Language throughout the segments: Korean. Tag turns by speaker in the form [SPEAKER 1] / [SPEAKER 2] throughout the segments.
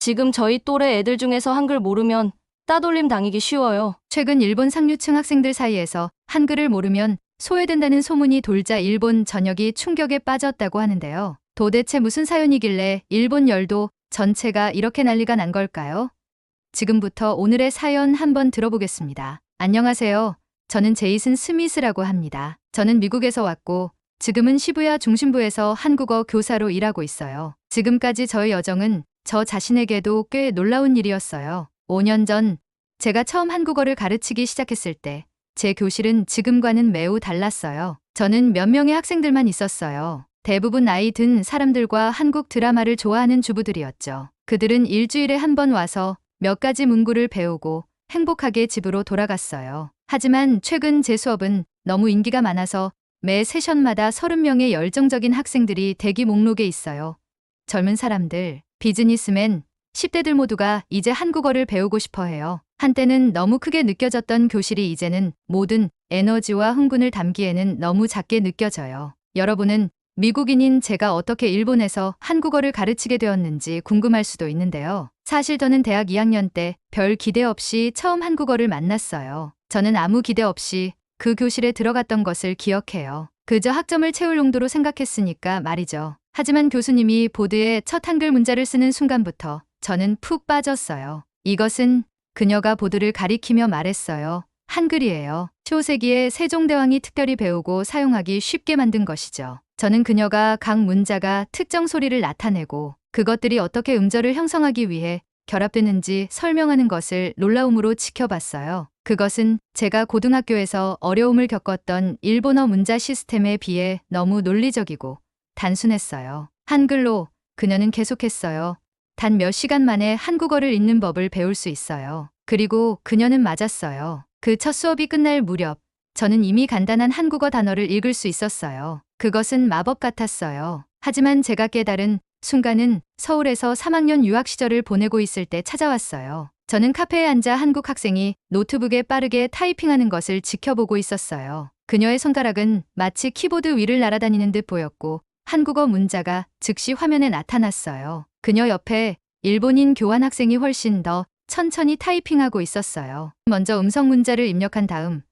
[SPEAKER 1] 지금 저희 또래 애들 중에서 한글 모르면 따돌림 당하기 쉬워요.
[SPEAKER 2] 최근 일본 상류층 학생들 사이에서 한글을 모르면 소외된다는 소문이 돌자 일본 전역이 충격에 빠졌다고 하는데요. 도대체 무슨 사연이길래 일본 열도 전체가 이렇게 난리가 난 걸까요? 지금부터 오늘의 사연 한번 들어보겠습니다. 안녕하세요. 저는 제이슨 스미스라고 합니다. 저는 미국에서 왔고 지금은 시부야 중심부에서 한국어 교사로 일하고 있어요. 지금까지 저의 여정은 저 자신에게도 꽤 놀라운 일이었어요. 5년 전 제가 처음 한국어를 가르치기 시작했을 때 제 교실은 지금과는 매우 달랐어요. 저는 몇 명의 학생들만 있었어요. 대부분 나이 든 사람들과 한국 드라마를 좋아하는 주부들이었죠. 그들은 일주일에 한 번 와서 몇 가지 문구를 배우고 행복하게 집으로 돌아갔어요. 하지만 최근 제 수업은 너무 인기가 많아서 매 세션마다 30명의 열정적인 학생들이 대기 목록에 있어요. 젊은 사람들, 비즈니스맨, 10대들 모두가 이제 한국어를 배우고 싶어 해요. 한때는 너무 크게 느껴졌던 교실이 이제는 모든 에너지와 흥분을 담기에는 너무 작게 느껴져요. 여러분은 미국인인 제가 어떻게 일본에서 한국어를 가르치게 되었는지 궁금할 수도 있는데요. 사실 저는 대학 2학년 때 별 기대 없이 처음 한국어를 만났어요. 저는 아무 기대 없이 그 교실에 들어갔던 것을 기억해요. 그저 학점을 채울 용도로 생각했으니까 말이죠. 하지만 교수님이 보드에 첫 한글 문자를 쓰는 순간부터 저는 푹 빠졌어요. 이것은 그녀가 보드를 가리키며 말했어요. 한글이에요. 15세기에 세종대왕이 특별히 배우고 사용하기 쉽게 만든 것이죠. 저는 그녀가 각 문자가 특정 소리를 나타내고 그것들이 어떻게 음절을 형성하기 위해 결합되는지 설명하는 것을 놀라움으로 지켜봤어요. 그것은 제가 고등학교에서 어려움을 겪었던 일본어 문자 시스템에 비해 너무 논리적이고 단순했어요. 한글로 그녀는 계속했어요. 단 몇 시간 만에 한국어를 읽는 법을 배울 수 있어요. 그리고 그녀는 맞았어요. 그 첫 수업이 끝날 무렵 저는 이미 간단한 한국어 단어를 읽을 수 있었어요. 그것은 마법 같았어요. 하지만 제가 깨달은 순간은 서울에서 3학년 유학 시절을 보내고 있을 때 찾아왔어요. 저는 카페에 앉아 한국 학생이 노트북에 빠르게 타이핑하는 것을 지켜보고 있었어요. 그녀의 손가락은 마치 키보드 위를 날아다니는 듯 보였고 한국어 문자가 즉시 화면에 나타났어요. 그녀 옆에 일본인 교환 학생이 훨씬 더 천천히 타이핑하고 있었어요. 먼저 음성 문자를 입력한 다음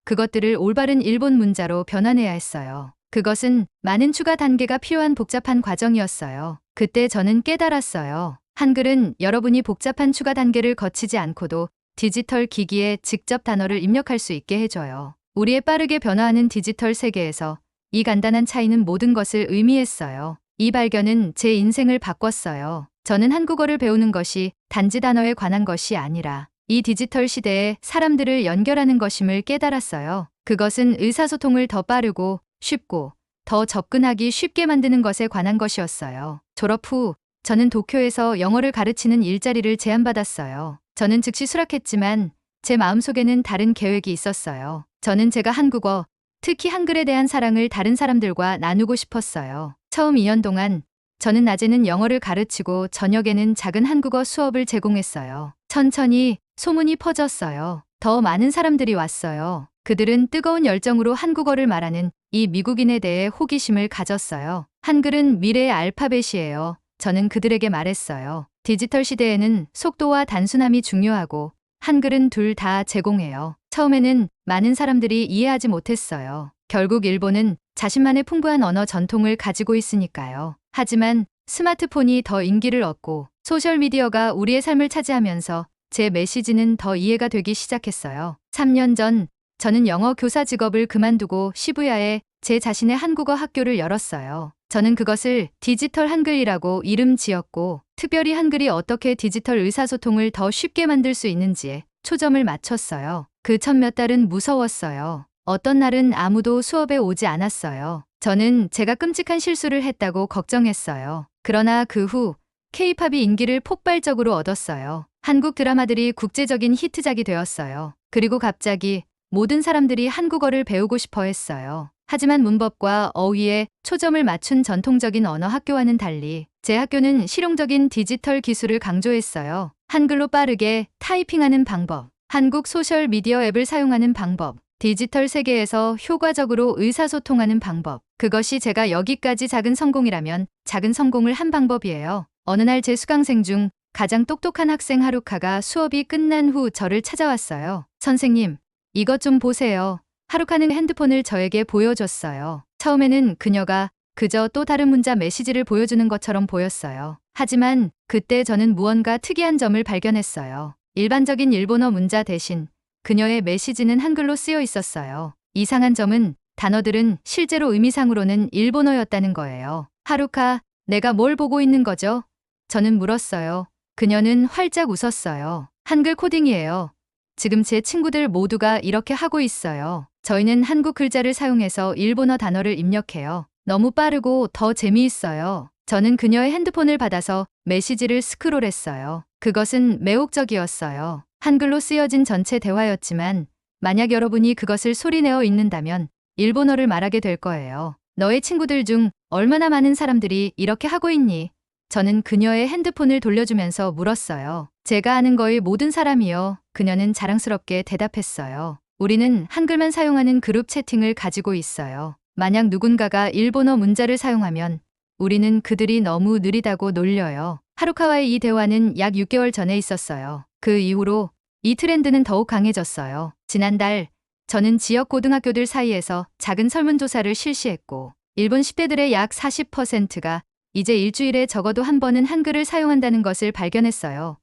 [SPEAKER 2] 그것들을 올바른 일본 문자로 변환해야 했어요. 그것은 많은 추가 단계가 필요한 복잡한 과정이었어요. 그때 저는 깨달았어요. 한글은 여러분이 복잡한 추가 단계를 거치지 않고도 디지털 기기에 직접 단어를 입력할 수 있게 해줘요. 우리의 빠르게 변화하는 디지털 세계에서 이 간단한 차이는 모든 것을 의미했어요. 이 발견은 제 인생을 바꿨어요. 저는 한국어를 배우는 것이 단지 단어에 관한 것이 아니라 이 디지털 시대에 사람들을 연결하는 것임을 깨달았어요. 그것은 의사소통을 더 빠르고 쉽고 더 접근하기 쉽게 만드는 것에 관한 것이었어요. 졸업 후 저는 도쿄에서 영어를 가르치는 일자리를 제안받았어요. 저는 즉시 수락했지만 제 마음속에는 다른 계획이 있었어요. 저는 제가 한국어, 특히 한글에 대한 사랑을 다른 사람들과 나누고 싶었어요. 처음 2년 동안 저는 낮에는 영어를 가르치고 저녁에는 작은 한국어 수업을 제공했어요. 천천히 소문이 퍼졌어요. 더 많은 사람들이 왔어요. 그들은 뜨거운 열정으로 한국어를 말하는 이 미국인에 대해 호기심을 가졌어요. 한글은 미래의 알파벳이에요. 저는 그들에게 말했어요. 디지털 시대에는 속도와 단순함이 중요하고 한글은 둘 다 제공해요. 처음에는 많은 사람들이 이해하지 못했어요. 결국 일본은 자신만의 풍부한 언어 전통을 가지고 있으니까요. 하지만 스마트폰이 더 인기를 얻고 소셜미디어가 우리의 삶을 차지하면서 제 메시지는 더 이해가 되기 시작했어요. 3년 전 저는 영어 교사 직업을 그만두고 시부야에 제 자신의 한국어 학교를 열었어요. 저는 그것을 디지털 한글이라고 이름 지었고 특별히 한글이 어떻게 디지털 의사소통을 더 쉽게 만들 수 있는지에 초점을 맞췄어요. 그 첫 몇 달은 무서웠어요. 어떤 날은 아무도 수업에 오지 않았어요. 저는 제가 끔찍한 실수를 했다고 걱정했어요. 그러나 그 후 K-팝이 인기를 폭발적으로 얻었어요. 한국 드라마들이 국제적인 히트작이 되었어요. 그리고 갑자기 모든 사람들이 한국어를 배우고 싶어 했어요. 하지만 문법과 어휘에 초점을 맞춘 전통적인 언어 학교와는 달리 제 학교는 실용적인 디지털 기술을 강조했어요. 한글로 빠르게 타이핑하는 방법, 한국 소셜미디어 앱을 사용하는 방법, 디지털 세계에서 효과적으로 의사소통하는 방법. 그것이 제가 여기까지 작은 성공이라면 작은 성공을 한 방법이에요. 어느 날 제 수강생 중 가장 똑똑한 학생 하루카가 수업이 끝난 후 저를 찾아왔어요. 선생님, 이것 좀 보세요. 하루카는 핸드폰을 저에게 보여줬어요. 처음에는 그녀가 그저 또 다른 문자 메시지를 보여주는 것처럼 보였어요. 하지만 그때 저는 무언가 특이한 점을 발견했어요. 일반적인 일본어 문자 대신 그녀의 메시지는 한글로 쓰여 있었어요. 이상한 점은 단어들은 실제로 의미상으로는 일본어였다는 거예요. 하루카, 내가 뭘 보고 있는 거죠? 저는 물었어요. 그녀는 활짝 웃었어요. 한글 코딩이에요. 지금 제 친구들 모두가 이렇게 하고 있어요. 저희는 한국 글자를 사용해서 일본어 단어를 입력해요. 너무 빠르고 더 재미있어요. 저는 그녀의 핸드폰을 받아서 메시지를 스크롤했어요. 그것은 매혹적이었어요. 한글로 쓰여진 전체 대화였지만 만약 여러분이 그것을 소리내어 읽는다면 일본어를 말하게 될 거예요. 너의 친구들 중 얼마나 많은 사람들이 이렇게 하고 있니? 저는 그녀의 핸드폰을 돌려주면서 물었어요. 제가 아는 거의 모든 사람이요. 그녀는 자랑스럽게 대답했어요. 우리는 한글만 사용하는 그룹 채팅을 가지고 있어요. 만약 누군가가 일본어 문자를 사용하면 우리는 그들이 너무 느리다고 놀려요. 하루카와의 이 대화는 약 6개월 전에 있었어요. 그 이후로 이 트렌드는 더욱 강해졌어요. 지난달 저는 지역 고등학교들 사이에서 작은 설문조사를 실시했고 일본 10대들의 약 40%가 이제 일주일에 적어도 한 번은 한글을 사용한다는 것을 발견했어요.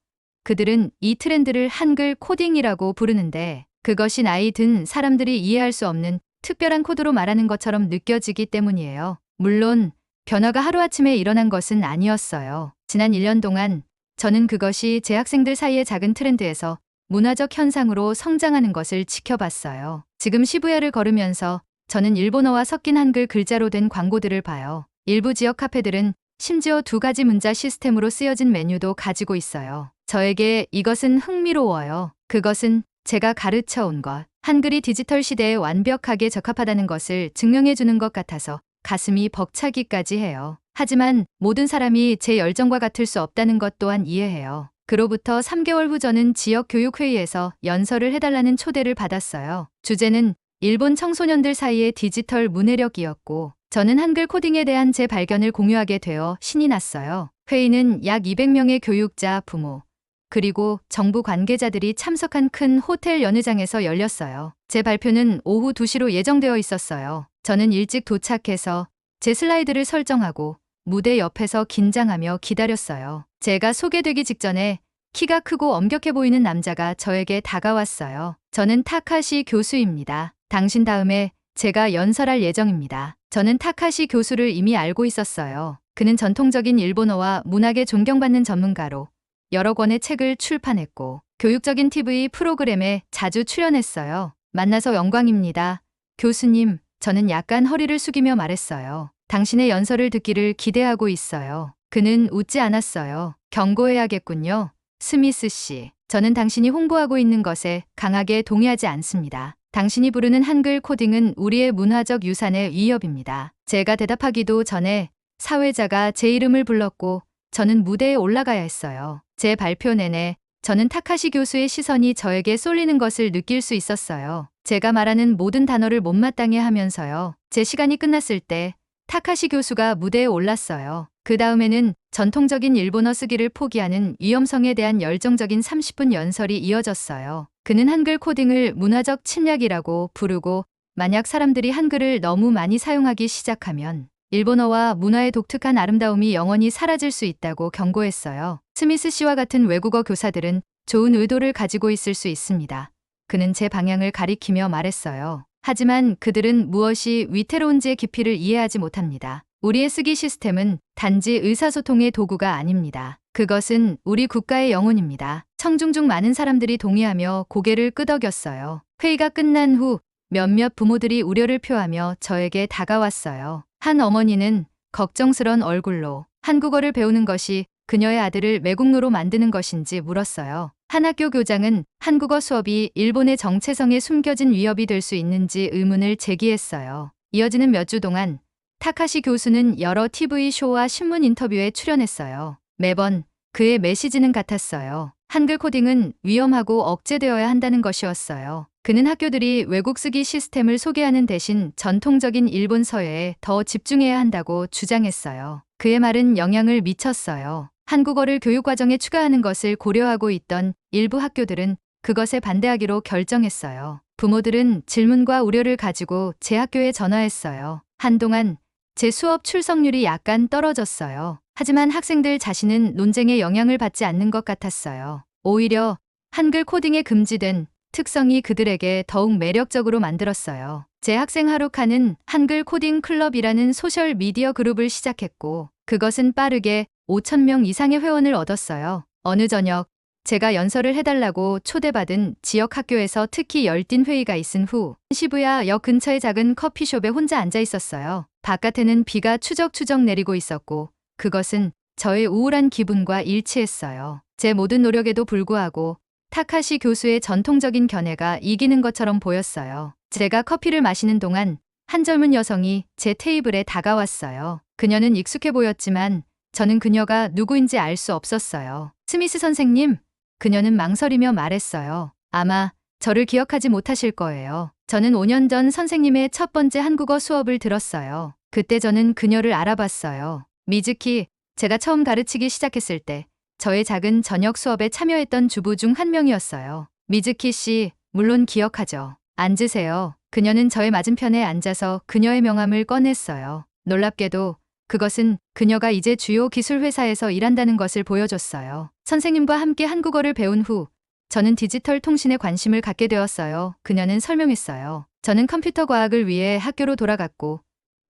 [SPEAKER 2] 그들은 이 트렌드를 한글 코딩이라고 부르는데 그것이 나이 든 사람들이 이해할 수 없는 특별한 코드로 말하는 것처럼 느껴지기 때문이에요. 물론 변화가 하루아침에 일어난 것은 아니었어요. 지난 1년 동안 저는 그것이 제 학생들 사이의 작은 트렌드에서 문화적 현상으로 성장하는 것을 지켜봤어요. 지금 시부야를 걸으면서 저는 일본어와 섞인 한글 글자로 된 광고들을 봐요. 일부 지역 카페들은 심지어 2가지 문자 시스템으로 쓰여진 메뉴도 가지고 있어요. 저에게 이것은 흥미로워요. 그것은 제가 가르쳐 온 것. 한글이 디지털 시대에 완벽하게 적합하다는 것을 증명해 주는 것 같아서 가슴이 벅차기까지 해요. 하지만 모든 사람이 제 열정과 같을 수 없다는 것 또한 이해해요. 그로부터 3개월 후 저는 지역 교육회의에서 연설을 해달라는 초대를 받았어요. 주제는 일본 청소년들 사이의 디지털 문해력이었고 저는 한글 코딩에 대한 제 발견을 공유하게 되어 신이 났어요. 회의는 약 200명의 교육자, 부모, 그리고 정부 관계자들이 참석한 큰 호텔 연회장에서 열렸어요. 제 발표는 오후 2시로 예정되어 있었어요. 저는 일찍 도착해서 제 슬라이드를 설정하고 무대 옆에서 긴장하며 기다렸어요. 제가 소개되기 직전에 키가 크고 엄격해 보이는 남자가 저에게 다가왔어요. 저는 타카시 교수입니다. 당신 다음에 제가 연설할 예정입니다. 저는 타카시 교수를 이미 알고 있었어요. 그는 전통적인 일본어와 문학에 존경받는 전문가로 여러 권의 책을 출판했고 교육적인 TV 프로그램에 자주 출연했어요. 만나서 영광입니다. 교수님, 저는 약간 허리를 숙이며 말했어요. 당신의 연설을 듣기를 기대하고 있어요. 그는 웃지 않았어요. 경고해야겠군요. 스미스 씨, 저는 당신이 홍보하고 있는 것에 강하게 동의하지 않습니다. 당신이 부르는 한글 코딩은 우리의 문화적 유산의 위협입니다. 제가 대답하기도 전에 사회자가 제 이름을 불렀고 저는 무대에 올라가야 했어요. 제 발표 내내 저는 타카시 교수의 시선이 저에게 쏠리는 것을 느낄 수 있었어요. 제가 말하는 모든 단어를 못마땅해 하면서요. 제 시간이 끝났을 때 타카시 교수가 무대에 올랐어요. 그 다음에는 전통적인 일본어 쓰기를 포기하는 위험성에 대한 열정적인 30분 연설이 이어졌어요. 그는 한글 코딩을 문화적 침략이라고 부르고 만약 사람들이 한글을 너무 많이 사용하기 시작하면 일본어와 문화의 독특한 아름다움이 영원히 사라질 수 있다고 경고했어요. 스미스 씨와 같은 외국어 교사들은 좋은 의도를 가지고 있을 수 있습니다. 그는 제 방향을 가리키며 말했어요. 하지만 그들은 무엇이 위태로운지의 깊이를 이해하지 못합니다. 우리의 쓰기 시스템은 단지 의사소통의 도구가 아닙니다. 그것은 우리 국가의 영혼입니다. 청중 중 많은 사람들이 동의하며 고개를 끄덕였어요. 회의가 끝난 후 몇몇 부모들이 우려를 표하며 저에게 다가왔어요. 한 어머니는 걱정스런 얼굴로 한국어를 배우는 것이 그녀의 아들을 매국노로 만드는 것인지 물었어요. 한 학교 교장은 한국어 수업이 일본의 정체성에 숨겨진 위협이 될 수 있는지 의문을 제기했어요. 이어지는 몇 주 동안 타카시 교수는 여러 TV 쇼와 신문 인터뷰에 출연했어요. 매번 그의 메시지는 같았어요. 한글 코딩은 위험하고 억제되어야 한다는 것이었어요. 그는 학교들이 외국 쓰기 시스템을 소개하는 대신 전통적인 일본 서예에 더 집중해야 한다고 주장했어요. 그의 말은 영향을 미쳤어요. 한국어를 교육과정에 추가하는 것을 고려하고 있던 일부 학교들은 그것에 반대하기로 결정했어요. 부모들은 질문과 우려를 가지고 제 학교에 전화했어요. 한동안 제 수업 출석률이 약간 떨어졌어요. 하지만 학생들 자신은 논쟁에 영향을 받지 않는 것 같았어요. 오히려 한글 코딩에 금지된 특성이 그들에게 더욱 매력적으로 만들었어요. 제 학생 하루카는 한글 코딩 클럽이라는 소셜 미디어 그룹을 시작했고 그것은 빠르게 5,000명 이상의 회원을 얻었어요. 어느 저녁 제가 연설을 해달라고 초대받은 지역 학교에서 특히 열띤 회의가 있은 후 시부야 역 근처의 작은 커피숍에 혼자 앉아 있었어요. 바깥에는 비가 추적추적 내리고 있었고 그것은 저의 우울한 기분과 일치했어요. 제 모든 노력에도 불구하고 타카시 교수의 전통적인 견해가 이기는 것처럼 보였어요. 제가 커피를 마시는 동안 한 젊은 여성이 제 테이블에 다가왔어요. 그녀는 익숙해 보였지만 저는 그녀가 누구인지 알 수 없었어요. 스미스 선생님, 그녀는 망설이며 말했어요. 아마 저를 기억하지 못하실 거예요. 저는 5년 전 선생님의 첫 번째 한국어 수업을 들었어요. 그때 저는 그녀를 알아봤어요. 미즈키, 제가 처음 가르치기 시작했을 때 저의 작은 저녁 수업에 참여했던 주부 중 한 명이었어요. 미즈키 씨, 물론 기억하죠. 앉으세요. 그녀는 저의 맞은편에 앉아서 그녀의 명함을 꺼냈어요. 놀랍게도 그것은 그녀가 이제 주요 기술 회사에서 일한다는 것을 보여줬어요. 선생님과 함께 한국어를 배운 후 저는 디지털 통신에 관심을 갖게 되었어요. 그녀는 설명했어요. 저는 컴퓨터 과학을 위해 학교로 돌아갔고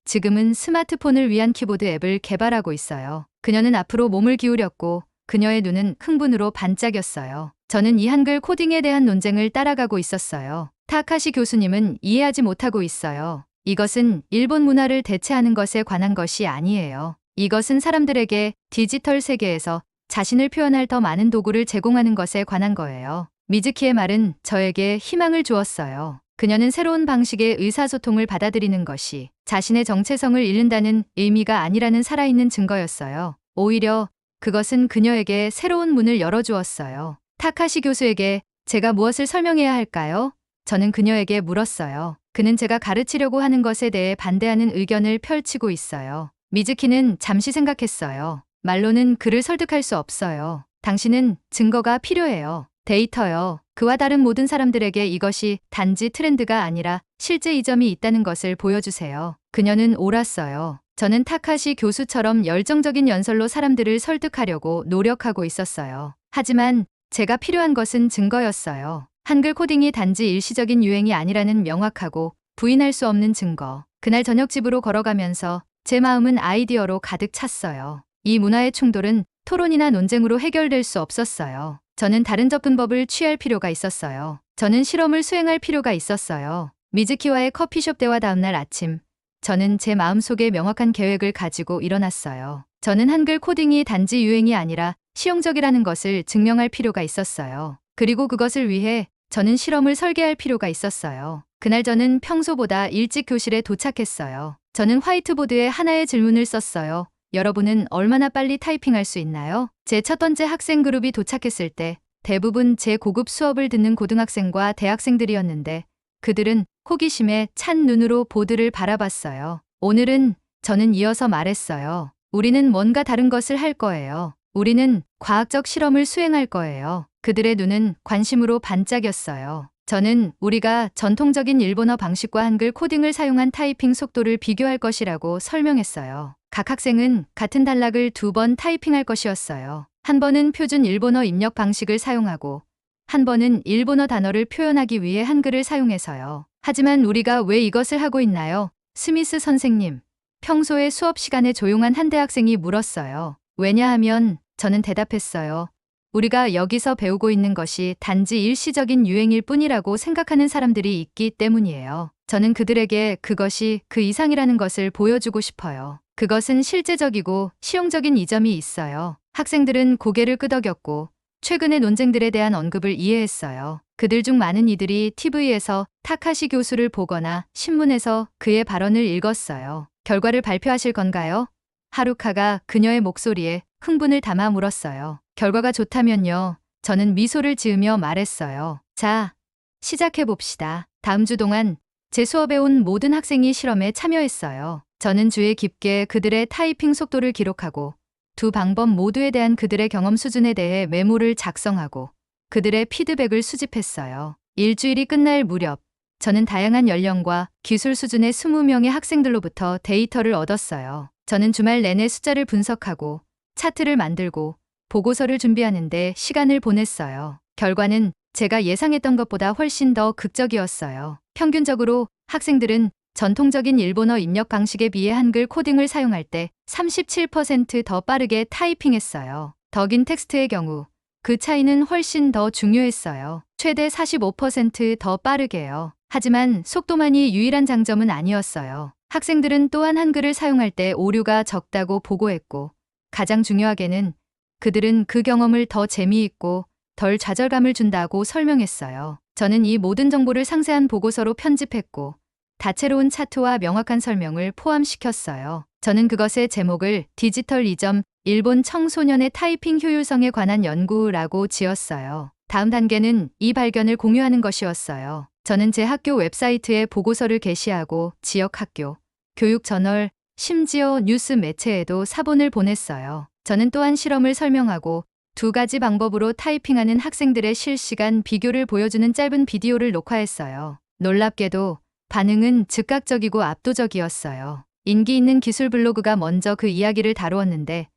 [SPEAKER 2] 지금은 스마트폰을 위한 키보드 앱을 개발하고 있어요. 그녀는 앞으로 몸을 기울였고 그녀의 눈은 흥분으로 반짝였어요. 저는 이 한글 코딩에 대한 논쟁을 따라가고 있었어요. 타카시 교수님은 이해하지 못하고 있어요. 이것은 일본 문화를 대체하는 것에 관한 것이 아니에요. 이것은 사람들에게 디지털 세계에서 자신을 표현할 더 많은 도구를 제공하는 것에 관한 거예요. 미즈키의 말은 저에게 희망을 주었어요. 그녀는 새로운 방식의 의사소통을 받아들이는 것이 자신의 정체성을 잃는다는 의미가 아니라는 살아있는 증거였어요. 오히려 그것은 그녀에게 새로운 문을 열어주었어요. 타카시 교수에게 제가 무엇을 설명해야 할까요? 저는 그녀에게 물었어요. 그는 제가 가르치려고 하는 것에 대해 반대하는 의견을 펼치고 있어요. 미즈키는 잠시 생각했어요. 말로는 그를 설득할 수 없어요. 당신은 증거가 필요해요. 데이터요. 그와 다른 모든 사람들에게 이것이 단지 트렌드가 아니라 실제 이점이 있다는 것을 보여주세요. 그녀는 옳았어요. 저는 타카시 교수처럼 열정적인 연설로 사람들을 설득하려고 노력하고 있었어요. 하지만 제가 필요한 것은 증거였어요. 한글 코딩이 단지 일시적인 유행이 아니라는 명확하고 부인할 수 없는 증거. 그날 저녁 집으로 걸어가면서 제 마음은 아이디어로 가득 찼어요. 이 문화의 충돌은 토론이나 논쟁으로 해결될 수 없었어요. 저는 다른 접근법을 취할 필요가 있었어요. 저는 실험을 수행할 필요가 있었어요. 미즈키와의 커피숍 대화 다음날 아침, 저는 제 마음속에 명확한 계획을 가지고 일어났어요. 저는 한글 코딩이 단지 유행이 아니라 실용적이라는 것을 증명할 필요가 있었어요. 그리고 그것을 위해 저는 실험을 설계할 필요가 있었어요. 그날 저는 평소보다 일찍 교실에 도착했어요. 저는 화이트보드에 하나의 질문을 썼어요. 여러분은 얼마나 빨리 타이핑할 수 있나요? 제 첫 번째 학생 그룹이 도착했을 때 대부분 제 고급 수업을 듣는 고등학생과 대학생들이었는데 그들은 호기심에 찬 눈으로 보드를 바라봤어요. 오늘은 저는 이어서 말했어요. 우리는 뭔가 다른 것을 할 거예요. 우리는 과학적 실험을 수행할 거예요. 그들의 눈은 관심으로 반짝였어요. 저는 우리가 전통적인 일본어 방식과 한글 코딩을 사용한 타이핑 속도를 비교할 것이라고 설명했어요. 각 학생은 같은 단락을 2번 타이핑할 것이었어요. 한 번은 표준 일본어 입력 방식을 사용하고 한 번은 일본어 단어를 표현하기 위해 한글을 사용해서요. 하지만 우리가 왜 이것을 하고 있나요? 스미스 선생님. 평소에 수업 시간에 조용한 한 대학생이 물었어요. 왜냐하면 저는 대답했어요. 우리가 여기서 배우고 있는 것이 단지 일시적인 유행일 뿐이라고 생각하는 사람들이 있기 때문이에요. 저는 그들에게 그것이 그 이상이라는 것을 보여주고 싶어요. 그것은 실제적이고 실용적인 이점이 있어요. 학생들은 고개를 끄덕였고 최근의 논쟁들에 대한 언급을 이해했어요. 그들 중 많은 이들이 TV에서 타카시 교수를 보거나 신문에서 그의 발언을 읽었어요. 결과를 발표하실 건가요? 하루카가 그녀의 목소리에 흥분을 담아 물었어요. 결과가 좋다면요. 저는 미소를 지으며 말했어요. 자, 시작해봅시다. 다음 주 동안 제 수업에 온 모든 학생이 실험에 참여했어요. 저는 주의 깊게 그들의 타이핑 속도를 기록하고 두 방법 모두에 대한 그들의 경험 수준에 대해 메모를 작성하고 그들의 피드백을 수집했어요. 일주일이 끝날 무렵 저는 다양한 연령과 기술 수준의 20명의 학생들로부터 데이터를 얻었어요. 저는 주말 내내 숫자를 분석하고 차트를 만들고 보고서를 준비하는데 시간을 보냈어요. 결과는 제가 예상했던 것보다 훨씬 더 극적이었어요. 평균적으로 학생들은 전통적인 일본어 입력 방식에 비해 한글 코딩을 사용할 때 37% 더 빠르게 타이핑했어요. 더 긴 텍스트의 경우 그 차이는 훨씬 더 중요했어요. 최대 45%더 빠르게요. 하지만 속도만이 유일한 장점은 아니었어요. 학생들은 또한 한글을 사용할 때 오류가 적다고 보고했고, 가장 중요하게는 그들은 그 경험을 더 재미있고 덜 좌절감을 준다고 설명했어요. 저는 이 모든 정보를 상세한 보고서로 편집했고 다채로운 차트와 명확한 설명을 포함시켰어요. 저는 그것의 제목을 디지털 이점 일본 청소년의 타이핑 효율성에 관한 연구라고 지었어요. 다음 단계는 이 발견을 공유하는 것이었어요. 저는 제 학교 웹사이트에 보고서를 게시하고 지역 학교, 교육 저널, 심지어 뉴스 매체에도 사본을 보냈어요. 저는 또한 실험을 설명하고 두 가지 방법으로 타이핑하는 학생들의 실시간 비교를 보여주는 짧은 비디오를 녹화했어요. 놀랍게도 반응은 즉각적이고 압도적이었어요. 인기 있는 기술 블로그가 먼저 그 이야기를 다루었는데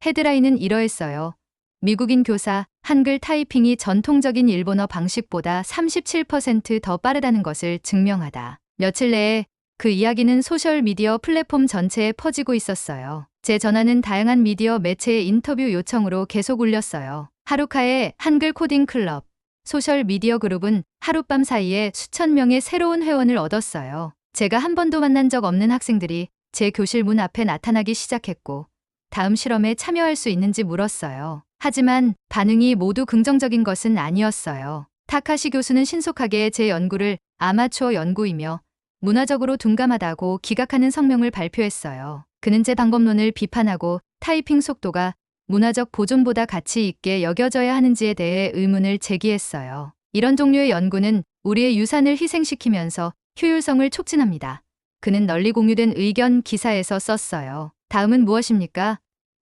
[SPEAKER 2] 헤드라인은 이러했어요. 미국인 교사, 한글 타이핑이 전통적인 일본어 방식보다 37%더 빠르다는 것을 증명하다. 며칠 내에 그 이야기는 소셜미디어 플랫폼 전체에 퍼지고 있었어요. 제 전화는 다양한 미디어 매체의 인터뷰 요청으로 계속 울렸어요. 하루카의 한글 코딩 클럽, 소셜미디어 그룹은 하룻밤 사이에 수천 명의 새로운 회원을 얻었어요. 제가 한 번도 만난 적 없는 학생들이 제 교실 문 앞에 나타나기 시작했고 다음 실험에 참여할 수 있는지 물었어요. 하지만 반응이 모두 긍정적인 것은 아니었어요. 타카시 교수는 신속하게 제 연구를 아마추어 연구이며 문화적으로 둔감하다고 기각하는 성명을 발표했어요. 그는 제 방법론을 비판하고 타이핑 속도가 문화적 보존보다 가치 있게 여겨져야 하는지에 대해 의문을 제기했어요. 이런 종류의 연구는 우리의 유산을 희생시키면서 효율성을 촉진합니다. 그는 널리 공유된 의견 기사에서 썼어요. 다음은 무엇입니까?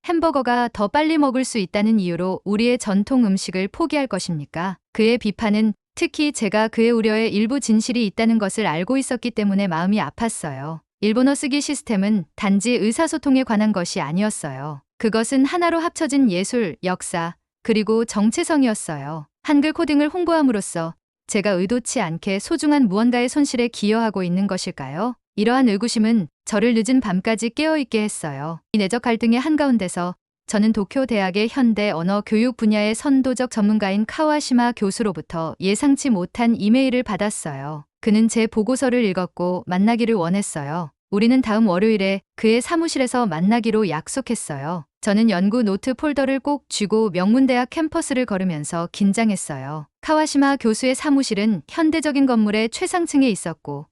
[SPEAKER 2] 햄버거가 더 빨리 먹을 수 있다는 이유로 우리의 전통 음식을 포기할 것입니까? 그의 비판은 특히 제가 그의 우려에 일부 진실이 있다는 것을 알고 있었기 때문에 마음이 아팠어요. 일본어 쓰기 시스템은 단지 의사소통에 관한 것이 아니었어요. 그것은 하나로 합쳐진 예술, 역사, 그리고 정체성이었어요. 한글 코딩을 홍보함으로써 제가 의도치 않게 소중한 무언가의 손실에 기여하고 있는 것일까요? 이러한 의구심은 저를 늦은 밤까지 깨어있게 했어요. 이 내적 갈등의 한가운데서 저는 도쿄 대학의 현대 언어 교육 분야의 선도적 전문가인 카와시마 교수로부터 예상치 못한 이메일을 받았어요. 그는 제 보고서를 읽었고 만나기를 원했어요. 우리는 다음 월요일에 그의 사무실에서 만나기로 약속했어요. 저는 연구 노트 폴더를 꼭 쥐고 명문대학 캠퍼스를 걸으면서 긴장했어요. 카와시마 교수의 사무실은 현대적인 건물의 최상층에 있었고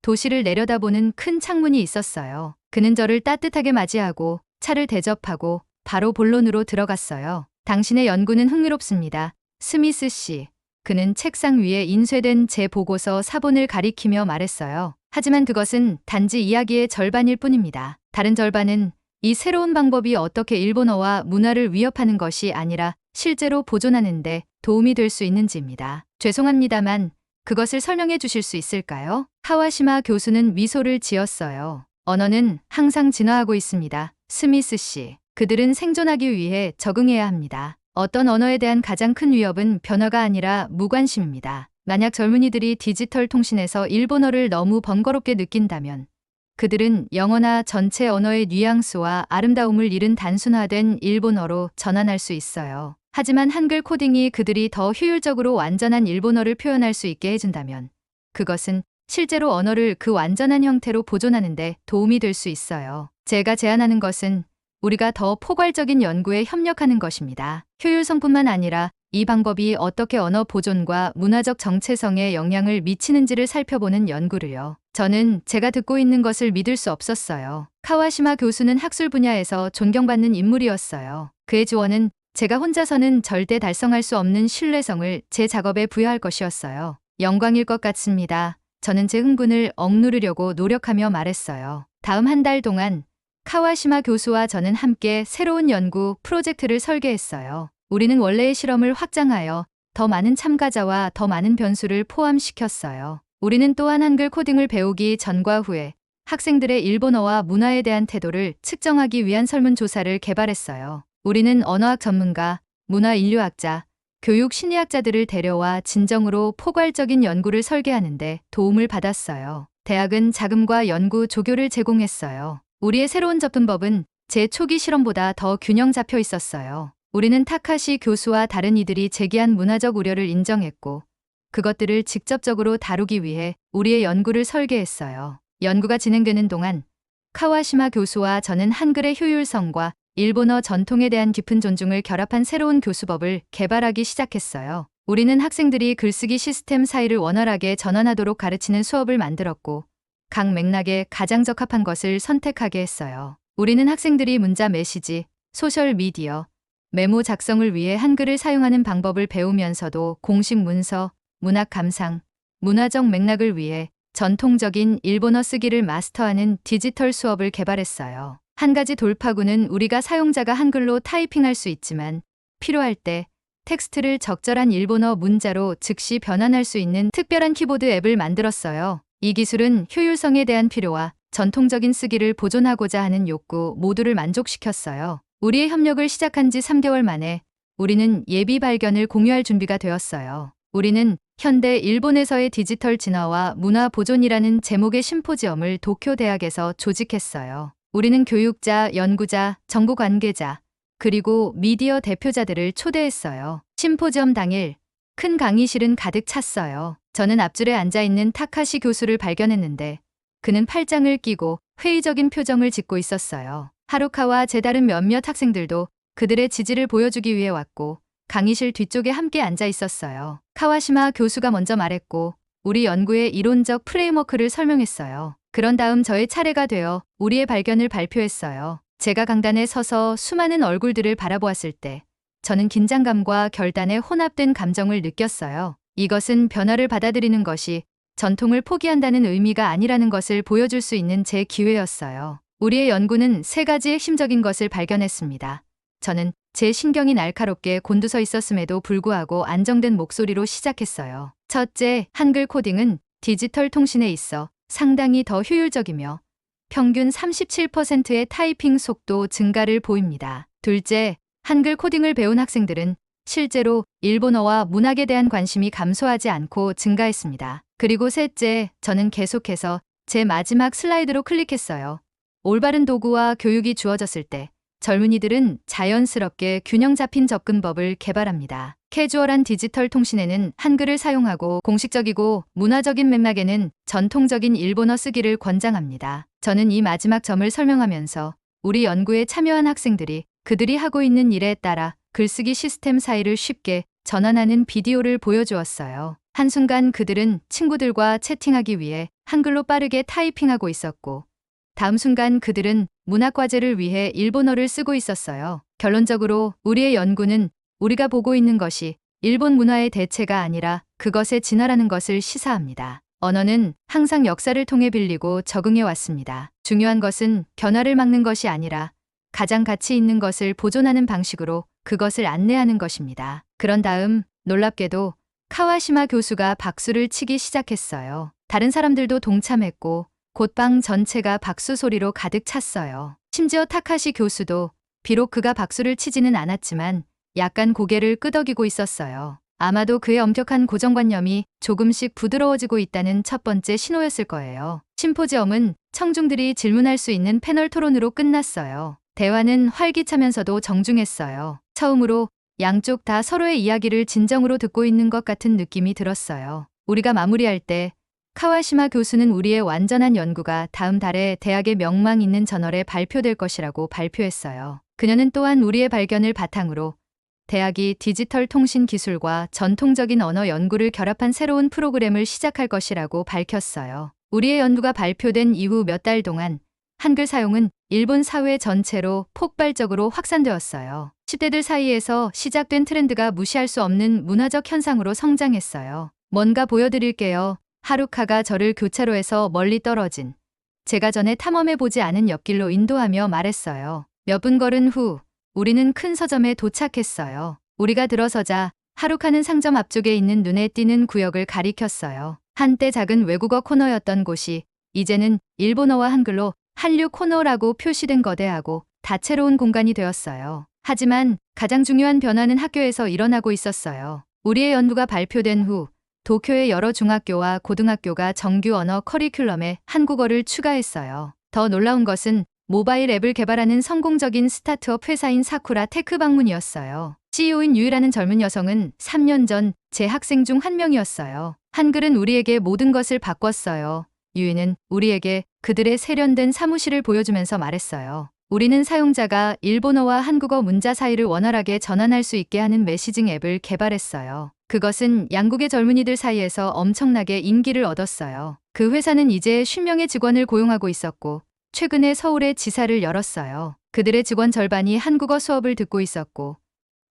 [SPEAKER 2] 도시를 내려다보는 큰 창문이 있었어요. 그는 저를 따뜻하게 맞이하고 차를 대접하고 바로 본론으로 들어갔어요. 당신의 연구는 흥미롭습니다. 스미스 씨. 그는 책상 위에 인쇄된 제 보고서 사본을 가리키며 말했어요. 하지만 그것은 단지 이야기의 절반일 뿐입니다. 다른 절반은 이 새로운 방법이 어떻게 일본어와 문화를 위협하는 것이 아니라 실제로 보존하는 데 도움이 될 수 있는지입니다. 죄송합니다만 그것을 설명해 주실 수 있을까요? 카와시마 교수는 미소를 지었어요. 언어는 항상 진화하고 있습니다. 스미스 씨. 그들은 생존하기 위해 적응해야 합니다. 어떤 언어에 대한 가장 큰 위협은 변화가 아니라 무관심입니다. 만약 젊은이들이 디지털 통신에서 일본어를 너무 번거롭게 느낀다면 그들은 영어나 전체 언어의 뉘앙스와 아름다움을 잃은 단순화된 일본어로 전환할 수 있어요. 하지만 한글 코딩이 그들이 더 효율적으로 완전한 일본어를 표현할 수 있게 해준다면 그것은 실제로 언어를 그 완전한 형태로 보존하는 데 도움이 될 수 있어요. 제가 제안하는 것은 우리가 더 포괄적인 연구에 협력하는 것입니다. 효율성뿐만 아니라 이 방법이 어떻게 언어 보존과 문화적 정체성에 영향을 미치는지를 살펴보는 연구를요. 저는 제가 듣고 있는 것을 믿을 수 없었어요. 카와시마 교수는 학술 분야에서 존경받는 인물이었어요. 그의 지원은 제가 혼자서는 절대 달성할 수 없는 신뢰성을 제 작업에 부여할 것이었어요. 영광일 것 같습니다. 저는 제 흥분을 억누르려고 노력하며 말했어요. 다음 한 달 동안 카와시마 교수와 저는 함께 새로운 연구 프로젝트를 설계했어요. 우리는 원래의 실험을 확장하여 더 많은 참가자와 더 많은 변수를 포함시켰어요. 우리는 또한 한글 코딩을 배우기 전과 후에 학생들의 일본어와 문화에 대한 태도를 측정하기 위한 설문조사를 개발했어요. 우리는 언어학 전문가, 문화인류학자, 교육 심리학자들을 데려와 진정으로 포괄적인 연구를 설계하는데 도움을 받았어요. 대학은 자금과 연구 조교를 제공했어요. 우리의 새로운 접근법은 제 초기 실험보다 더 균형 잡혀 있었어요. 우리는 타카시 교수와 다른 이들이 제기한 문화적 우려를 인정했고 그것들을 직접적으로 다루기 위해 우리의 연구를 설계했어요. 연구가 진행되는 동안 카와시마 교수와 저는 한글의 효율성과 일본어 전통에 대한 깊은 존중을 결합한 새로운 교수법을 개발하기 시작했어요. 우리는 학생들이 글쓰기 시스템 사이를 원활하게 전환하도록 가르치는 수업을 만들었고 각 맥락에 가장 적합한 것을 선택하게 했어요. 우리는 학생들이 문자 메시지, 소셜 미디어, 메모 작성을 위해 한글을 사용하는 방법을 배우면서도 공식 문서, 문학 감상, 문화적 맥락을 위해 전통적인 일본어 쓰기를 마스터하는 디지털 수업을 개발했어요. 한 가지 돌파구는 우리가 사용자가 한글로 타이핑할 수 있지만 필요할 때 텍스트를 적절한 일본어 문자로 즉시 변환할 수 있는 특별한 키보드 앱을 만들었어요. 이 기술은 효율성에 대한 필요와 전통적인 쓰기를 보존하고자 하는 욕구 모두를 만족시켰어요. 우리의 협력을 시작한 지 3개월 만에 우리는 예비 발견을 공유할 준비가 되었어요. 우리는 현대 일본에서의 디지털 진화와 문화 보존이라는 제목의 심포지엄을 도쿄 대학에서 조직했어요. 우리는 교육자, 연구자, 정부 관계자, 그리고 미디어 대표자들을 초대했어요. 심포지엄 당일 큰 강의실은 가득 찼어요. 저는 앞줄에 앉아있는 타카시 교수를 발견했는데 그는 팔짱을 끼고 회의적인 표정을 짓고 있었어요. 하루카와 제 다른 몇몇 학생들도 그들의 지지를 보여주기 위해 왔고 강의실 뒤쪽에 함께 앉아 있었어요. 카와시마 교수가 먼저 말했고 우리 연구의 이론적 프레임워크를 설명했어요. 그런 다음 저의 차례가 되어 우리의 발견을 발표했어요. 제가 강단에 서서 수많은 얼굴들을 바라보았을 때 저는 긴장감과 결단의 혼합된 감정을 느꼈어요. 이것은 변화를 받아들이는 것이 전통을 포기한다는 의미가 아니라는 것을 보여줄 수 있는 제 기회였어요. 우리의 연구는 3가지 핵심적인 것을 발견했습니다. 저는 제 신경이 날카롭게 곤두서 있었음에도 불구하고 안정된 목소리로 시작했어요. 첫째, 한글 코딩은 디지털 통신에 있어 상당히 더 효율적이며 평균 37%의 타이핑 속도 증가를 보입니다. 둘째, 한글 코딩을 배운 학생들은 실제로 일본어와 문학에 대한 관심이 감소하지 않고 증가했습니다. 그리고 셋째, 저는 계속해서 제 마지막 슬라이드로 클릭했어요. 올바른 도구와 교육이 주어졌을 때 젊은이들은 자연스럽게 균형 잡힌 접근법을 개발합니다. 캐주얼한 디지털 통신에는 한글을 사용하고 공식적이고 문화적인 맥락에는 전통적인 일본어 쓰기를 권장합니다. 저는 이 마지막 점을 설명하면서 우리 연구에 참여한 학생들이 그들이 하고 있는 일에 따라 글쓰기 시스템 사이를 쉽게 전환하는 비디오를 보여주었어요. 한순간 그들은 친구들과 채팅하기 위해 한글로 빠르게 타이핑하고 있었고 다음 순간 그들은 문학과제를 위해 일본어를 쓰고 있었어요. 결론적으로 우리의 연구는 우리가 보고 있는 것이 일본 문화의 대체가 아니라 그것의 진화라는 것을 시사합니다. 언어는 항상 역사를 통해 빌리고 적응해 왔습니다. 중요한 것은 변화를 막는 것이 아니라 가장 가치 있는 것을 보존하는 방식으로 그것을 안내하는 것입니다. 그런 다음 놀랍게도 카와시마 교수가 박수를 치기 시작했어요. 다른 사람들도 동참했고 곧 방 전체가 박수 소리로 가득 찼어요. 심지어 타카시 교수도 비록 그가 박수를 치지는 않았지만 약간 고개를 끄덕이고 있었어요. 아마도 그의 엄격한 고정관념이 조금씩 부드러워지고 있다는 첫 번째 신호였을 거예요. 심포지엄은 청중들이 질문할 수 있는 패널 토론으로 끝났어요. 대화는 활기차면서도 정중했어요. 처음으로 양쪽 다 서로의 이야기를 진정으로 듣고 있는 것 같은 느낌이 들었어요. 우리가 마무리할 때 카와시마 교수는 우리의 완전한 연구가 다음 달에 대학의 명망 있는 저널에 발표될 것이라고 발표했어요. 그녀는 또한 우리의 발견을 바탕으로 대학이 디지털 통신 기술과 전통적인 언어 연구를 결합한 새로운 프로그램을 시작할 것이라고 밝혔어요. 우리의 연구가 발표된 이후 몇 달 동안 한글 사용은 일본 사회 전체로 폭발적으로 확산되었어요. 10대들 사이에서 시작된 트렌드가 무시할 수 없는 문화적 현상으로 성장했어요. 뭔가 보여드릴게요. 하루카가 저를 교차로에서 멀리 떨어진 제가 전에 탐험해보지 않은 옆길로 인도하며 말했어요. 몇 분 걸은 후 우리는 큰 서점에 도착했어요. 우리가 들어서자 하루카는 상점 앞쪽에 있는 눈에 띄는 구역을 가리켰어요. 한때 작은 외국어 코너였던 곳이 이제는 일본어와 한글로 한류 코너라고 표시된 거대하고 다채로운 공간이 되었어요. 하지만 가장 중요한 변화는 학교에서 일어나고 있었어요. 우리의 연구가 발표된 후 도쿄의 여러 중학교와 고등학교가 정규 언어 커리큘럼에 한국어를 추가했어요. 더 놀라운 것은 모바일 앱을 개발하는 성공적인 스타트업 회사인 사쿠라 테크 방문이었어요. CEO인 유이라는 젊은 여성은 3년 전 제 학생 중 한 명이었어요. 한글은 우리에게 모든 것을 바꿨어요. 유이는 우리에게 그들의 세련된 사무실을 보여주면서 말했어요. 우리는 사용자가 일본어와 한국어 문자 사이를 원활하게 전환할 수 있게 하는 메시징 앱을 개발했어요. 그것은 양국의 젊은이들 사이에서 엄청나게 인기를 얻었어요. 그 회사는 이제 50명의 직원을 고용하고 있었고 최근에 서울에 지사를 열었어요. 그들의 직원 절반이 한국어 수업을 듣고 있었고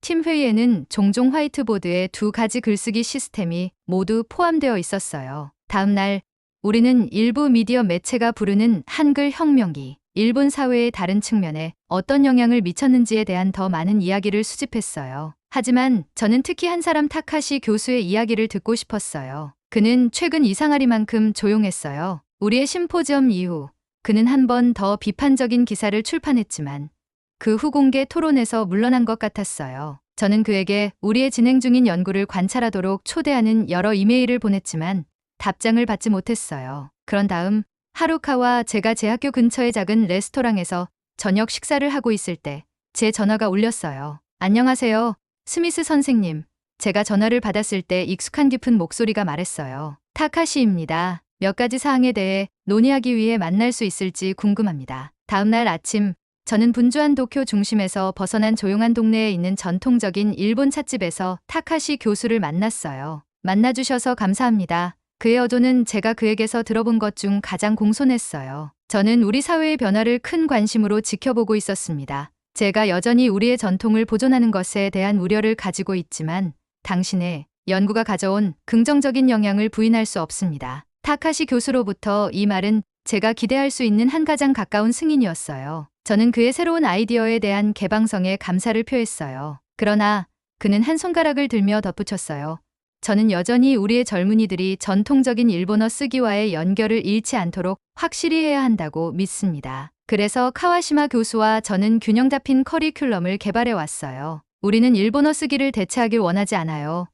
[SPEAKER 2] 팀 회의에는 종종 화이트보드에 2가지 글쓰기 시스템이 모두 포함되어 있었어요. 다음 날 우리는 일부 미디어 매체가 부르는 한글 혁명이 일본 사회의 다른 측면에 어떤 영향을 미쳤는지에 대한 더 많은 이야기를 수집했어요. 하지만 저는 특히 한 사람 타카시 교수의 이야기를 듣고 싶었어요. 그는 최근 이상하리만큼 조용했어요. 우리의 심포지엄 이후 그는 한 번 더 비판적인 기사를 출판했지만 그 후 공개 토론에서 물러난 것 같았어요. 저는 그에게 우리의 진행 중인 연구를 관찰하도록 초대하는 여러 이메일을 보냈지만 답장을 받지 못했어요. 그런 다음 하루카와 제가 제 학교 근처의 작은 레스토랑에서 저녁 식사를 하고 있을 때 제 전화가 울렸어요. 안녕하세요, 스미스 선생님. 제가 전화를 받았을 때 익숙한 깊은 목소리가 말했어요. 타카시입니다. 몇 가지 사항에 대해 논의하기 위해 만날 수 있을지 궁금합니다. 다음 날 아침 저는 분주한 도쿄 중심에서 벗어난 조용한 동네에 있는 전통적인 일본 찻집에서 타카시 교수를 만났어요. 만나주셔서 감사합니다. 그의 어조는 제가 그에게서 들어본 것 중 가장 공손했어요. 저는 우리 사회의 변화를 큰 관심으로 지켜보고 있었습니다. 제가 여전히 우리의 전통을 보존하는 것에 대한 우려를 가지고 있지만 당신의 연구가 가져온 긍정적인 영향을 부인할 수 없습니다. 타카시 교수로부터 이 말은 제가 기대할 수 있는 한 가장 가까운 승인이었어요. 저는 그의 새로운 아이디어에 대한 개방성에 감사를 표했어요. 그러나 그는 한 손가락을 들며 덧붙였어요. 저는 여전히 우리의 젊은이들이 전통적인 일본어 쓰기와의 연결을 잃지 않도록 확실히 해야 한다고 믿습니다. 그래서 카와시마 교수와 저는 균형 잡힌 커리큘럼을 개발해 왔어요. 우리는 일본어 쓰기를 대체하길 원하지 않아요.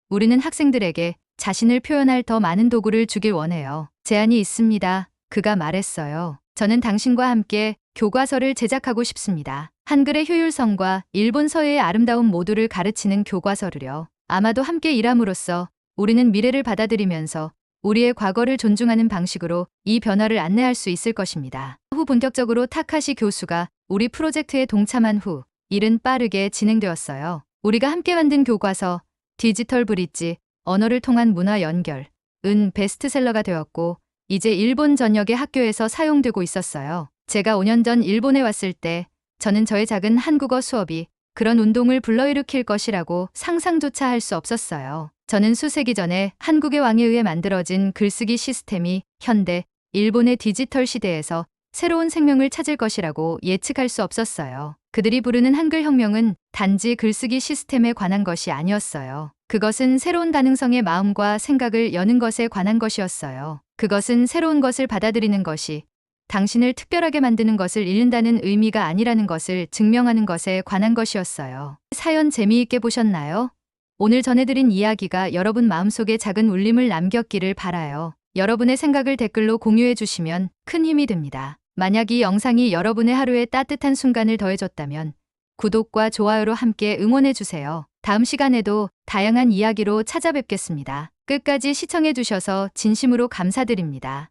[SPEAKER 2] 우리는 학생들에게 자신을 표현할 더 많은 도구를 주길 원해요. 제안이 있습니다. 그가 말했어요. 저는 당신과 함께 교과서를 제작하고 싶습니다. 한글의 효율성과 일본서의 아름다움 모두를 가르치는 교과서를요. 아마도 함께 일함으로써 우리는 미래를 받아들이면서 우리의 과거를 존중하는 방식으로 이 변화를 안내할 수 있을 것입니다. 후 본격적으로 타카시 교수가 우리 프로젝트에 동참한 후 일은 빠르게 진행되었어요. 우리가 함께 만든 교과서 디지털 브릿지, 언어를 통한 문화 연결은 베스트셀러가 되었고 이제 일본 전역의 학교에서 사용되고 있었어요. 제가 5년 전 일본에 왔을 때 저는 저의 작은 한국어 수업이 그런 운동을 불러일으킬 것이라고 상상조차 할 수 없었어요. 저는 수세기 전에 한국의 왕에 의해 만들어진 글쓰기 시스템이 현대 일본의 디지털 시대에서 새로운 생명을 찾을 것이라고 예측할 수 없었어요. 그들이 부르는 한글 혁명은 단지 글쓰기 시스템에 관한 것이 아니었어요. 그것은 새로운 가능성의 마음과 생각을 여는 것에 관한 것이었어요. 그것은 새로운 것을 받아들이는 것이 당신을 특별하게 만드는 것을 잃는다는 의미가 아니라는 것을 증명하는 것에 관한 것이었어요. 사연 재미있게 보셨나요? 오늘 전해드린 이야기가 여러분 마음속에 작은 울림을 남겼기를 바라요. 여러분의 생각을 댓글로 공유해 주시면 큰 힘이 됩니다. 만약 이 영상이 여러분의 하루에 따뜻한 순간을 더해줬다면 구독과 좋아요로 함께 응원해 주세요. 다음 시간에도 다양한 이야기로 찾아뵙겠습니다. 끝까지 시청해 주셔서 진심으로 감사드립니다.